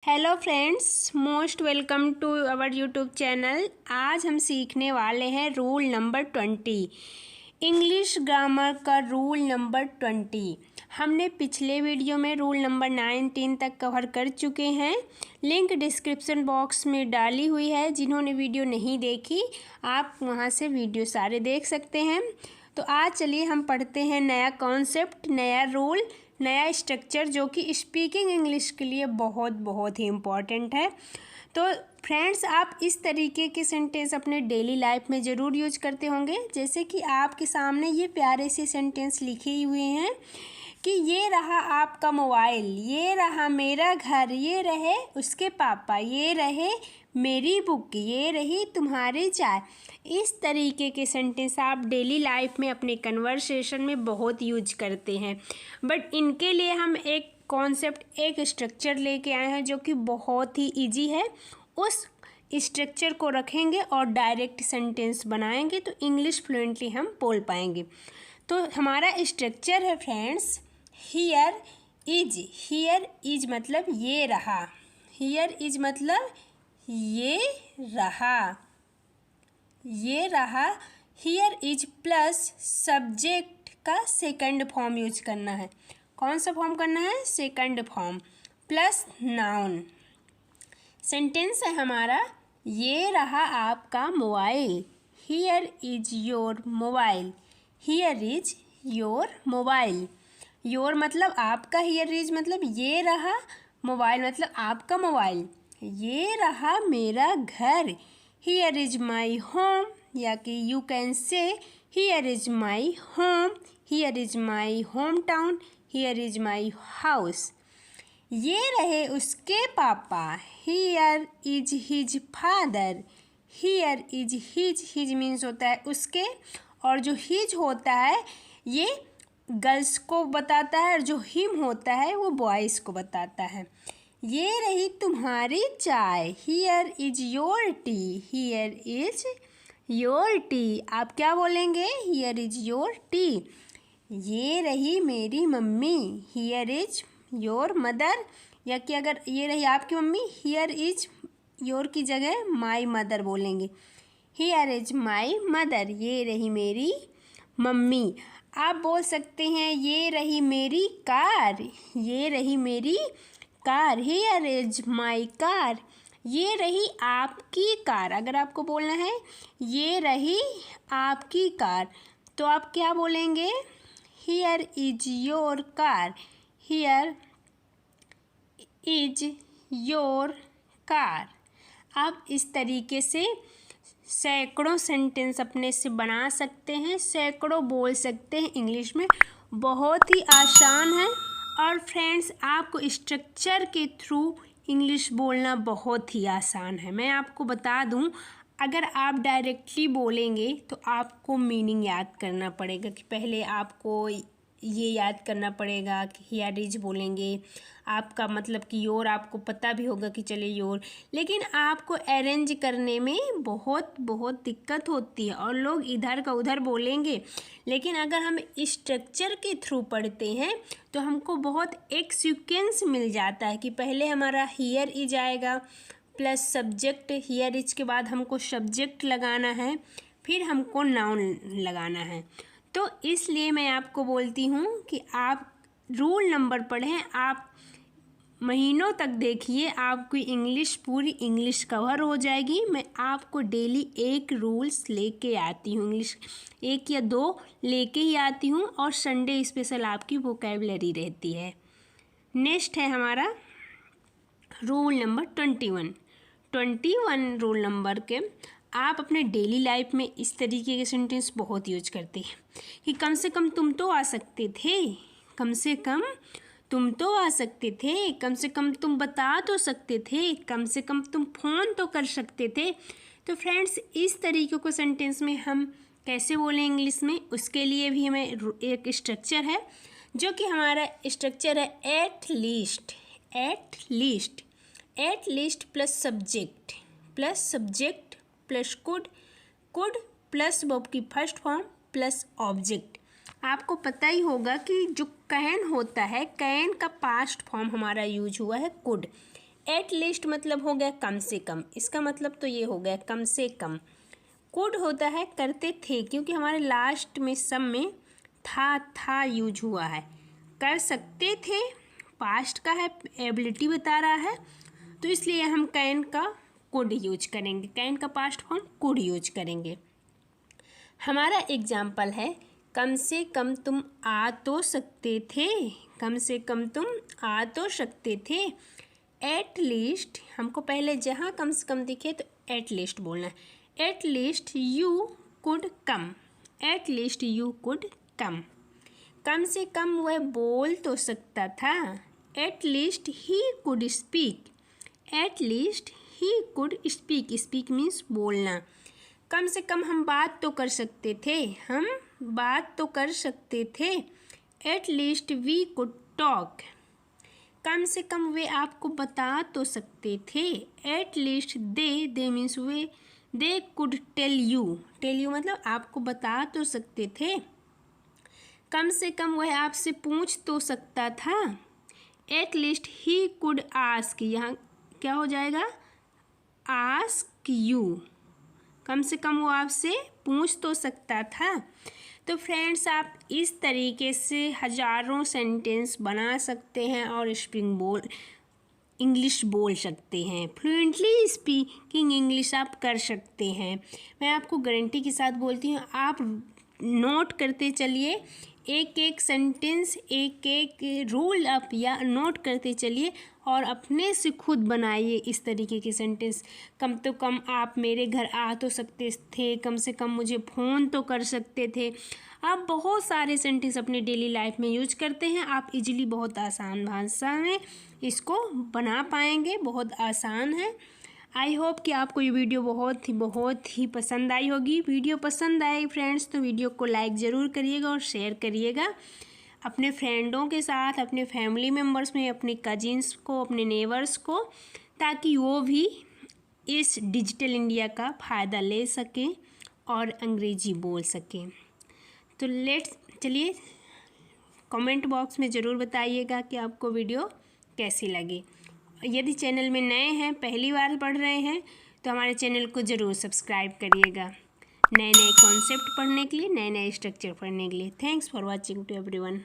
Hello friends, most welcome to our YouTube channel. आज हम सीखने वाले हैं रूल नंबर 20, इंग्लिश ग्रामर का रूल नंबर 20। हमने पिछले वीडियो में रूल नंबर 19 तक कवर कर चुके हैं। लिंक डिस्क्रिप्शन बॉक्स में डाली हुई है। जिन्होंने वीडियो नहीं देखी आप वहां से वीडियो सारे देख सकते हैं। तो आज चलिए हम पढ़ते हैं नया कॉन्सेप्ट, नया रूल, नया स्ट्रक्चर जो कि स्पीकिंग इंग्लिश के लिए बहुत ही इम्पॉर्टेंट है। तो फ्रेंड्स, आप इस तरीके के सेंटेंस अपने डेली लाइफ में ज़रूर यूज करते होंगे। जैसे कि आपके सामने ये प्यारे से सेंटेंस लिखे हुए हैं कि ये रहा आपका मोबाइल, ये रहा मेरा घर, ये रहे उसके पापा, ये रहे मेरी बुक, ये रही तुम्हारी चाय। इस तरीके के सेंटेंस आप डेली लाइफ में अपने कन्वर्सेशन में बहुत यूज करते हैं। बट इनके लिए हम एक कॉन्सेप्ट, एक स्ट्रक्चर लेके आए हैं जो कि बहुत ही इजी है। उस स्ट्रक्चर को रखेंगे और डायरेक्ट सेंटेंस बनाएंगे तो इंग्लिश फ्लुएंटली हम बोल पाएंगे। तो हमारा स्ट्रक्चर है फ्रेंड्स, हियर इज मतलब ये रहा, हियर इज मतलब ये रहा, ये रहा। हियर इज प्लस सब्जेक्ट का सेकंड फॉर्म यूज करना है। कौन सा फॉर्म करना है? Second form plus noun. Sentence है हमारा, ये रहा आपका mobile, here is your mobile, here is your mobile. Your मतलब आपका, हियर इज मतलब ये रहा, मोबाइल मतलब आपका मोबाइल। ये रहा मेरा घर, हियर इज माई होम, या कि you can say here is my home, here is my home town, here is my house. ये रहे उसके पापा, here is his father, here is his means होता है उसके, और जो हिज होता है ये गर्ल्स को बताता है और जो हिम होता है वो बॉयज़ को बताता है। ये रही तुम्हारी चाय, here is your T, here is your T. आप क्या बोलेंगे? Here is your T. ये रही मेरी mummy, here is your mother, या कि अगर ये रही आपकी मम्मी, हियर इज योर की जगह माई मदर बोलेंगे, हियर इज माई मदर। ये रही मेरी मम्मी। आप बोल सकते हैं ये रही मेरी कार, ये रही मेरी car, here is my car. ये रही आपकी कार, अगर आपको बोलना है ये रही आपकी कार तो आप क्या बोलेंगे? Here is your car, here is your car. आप इस तरीके से सैकड़ों सेंटेंस अपने से बना सकते हैं, सैकड़ों बोल सकते हैं इंग्लिश में। बहुत ही आसान है। और फ्रेंड्स, आपको स्ट्रक्चर के थ्रू इंग्लिश बोलना बहुत ही आसान है। मैं आपको बता दूं, अगर आप डायरेक्टली बोलेंगे तो आपको मीनिंग याद करना पड़ेगा कि पहले आपको ये याद करना पड़ेगा कि हियर इज बोलेंगे, आपका मतलब कि योर आपको पता भी होगा कि चले योर, लेकिन आपको अरेंज करने में बहुत दिक्कत होती है और लोग इधर का उधर बोलेंगे। लेकिन अगर हम स्ट्रक्चर के थ्रू पढ़ते हैं तो हमको बहुत एक सीक्वेंस मिल जाता है कि पहले हमारा हियर इज आएगा प्लस सब्जेक्ट, हियर इज के बाद हमको सब्जेक्ट लगाना है, फिर हमको नाउन लगाना है। तो इसलिए मैं आपको बोलती हूँ कि आप रूल नंबर पढ़ें, आप महीनों तक देखिए, आपकी इंग्लिश पूरी इंग्लिश कवर हो जाएगी। मैं आपको डेली एक रूल्स लेके आती हूँ, इंग्लिश 1 या 2 लेके ही आती हूँ, और संडे स्पेशल आपकी वोकैबुलरी रहती है। नेक्स्ट है हमारा रूल नंबर 21 रूल नंबर के आप अपने डेली लाइफ में इस तरीके के सेंटेंस बहुत यूज करते हैं कि कम से कम तुम तो आ सकते थे, कम से कम तुम तो आ सकते थे, कम से कम तुम बता तो सकते थे, कम से कम तुम फ़ोन तो कर सकते थे। तो फ्रेंड्स, इस तरीके को सेंटेंस में हम कैसे बोलें इंग्लिश में, उसके लिए भी हमें एक स्ट्रक्चर है जो कि हमारा स्ट्रक्चर है at least plus subject plus could plus verb की फर्स्ट फॉर्म प्लस ऑब्जेक्ट। आपको पता ही होगा कि जो कैन होता है, कैन का पास्ट फॉर्म हमारा यूज हुआ है कुड, एट लीस्ट मतलब हो गया कम से कम, इसका मतलब तो ये हो गया कम से कम। कुड होता है करते थे, क्योंकि हमारे लास्ट में सब में था यूज हुआ है। कर सकते थे पास्ट का है, एबिलिटी बता रहा है, तो इसलिए हम कैन का कुड यूज करेंगे, कैन का पास्ट फॉर्म कुड यूज करेंगे। हमारा एग्जाम्पल है कम से कम तुम आ तो सकते थे, कम से कम तुम आ तो सकते थे। एट लीस्ट हमको पहले जहाँ कम से कम दिखे तो एट लीस्ट बोलना है। At least you could come, at least you could come. कम से कम वह बोल तो सकता था। At least he could speak, at least he could speak, speak means बोलना। कम से कम हम बात तो कर सकते थे, हम बात तो कर सकते थे। At least we could talk. कम से कम वे आपको बता तो सकते थे। एट लीस्ट दे मीन्स वे, they could tell you, tell you मतलब आपको बता तो सकते थे। कम से कम वह आपसे पूछ तो सकता था। At least he could ask, यहाँ क्या हो जाएगा, आस्क यू। कम से कम वो आपसे पूछ तो सकता था। तो फ्रेंड्स, आप इस तरीके से हज़ारों सेंटेंस बना सकते हैं और इंग्लिश बोल सकते हैं। फ्लुएंटली स्पीकिंग इंग्लिश आप कर सकते हैं। मैं आपको गारंटी के साथ बोलती हूँ, आप नोट करते चलिए, एक एक सेंटेंस, एक एक रूल आप या नोट करते चलिए और अपने से खुद बनाइए इस तरीके के सेंटेंस। कम तो कम आप मेरे घर आ तो सकते थे, कम से कम मुझे फ़ोन तो कर सकते थे। आप बहुत सारे सेंटेंस अपने डेली लाइफ में यूज करते हैं। आप इजीली बहुत आसान भाषा में इसको बना पाएंगे, बहुत आसान है। आई होप कि आपको ये वीडियो बहुत ही पसंद आई होगी। वीडियो पसंद आए फ्रेंड्स तो वीडियो को लाइक ज़रूर करिएगा और शेयर करिएगा अपने फ्रेंडों के साथ, अपने फैमिली मेम्बर्स में, अपने कजिन्स को, अपने नेबर्स को, ताकि वो भी इस डिजिटल इंडिया का फ़ायदा ले सकें और अंग्रेजी बोल सकें। तो चलिए कमेंट बॉक्स में ज़रूर बताइएगा कि आपको वीडियो कैसी लगी। यदि चैनल में नए हैं, पहली बार पढ़ रहे हैं, तो हमारे चैनल को ज़रूर सब्सक्राइब करिएगा नए नए कॉन्सेप्ट पढ़ने के लिए, नए नए स्ट्रक्चर पढ़ने के लिए। Thanks for watching to everyone.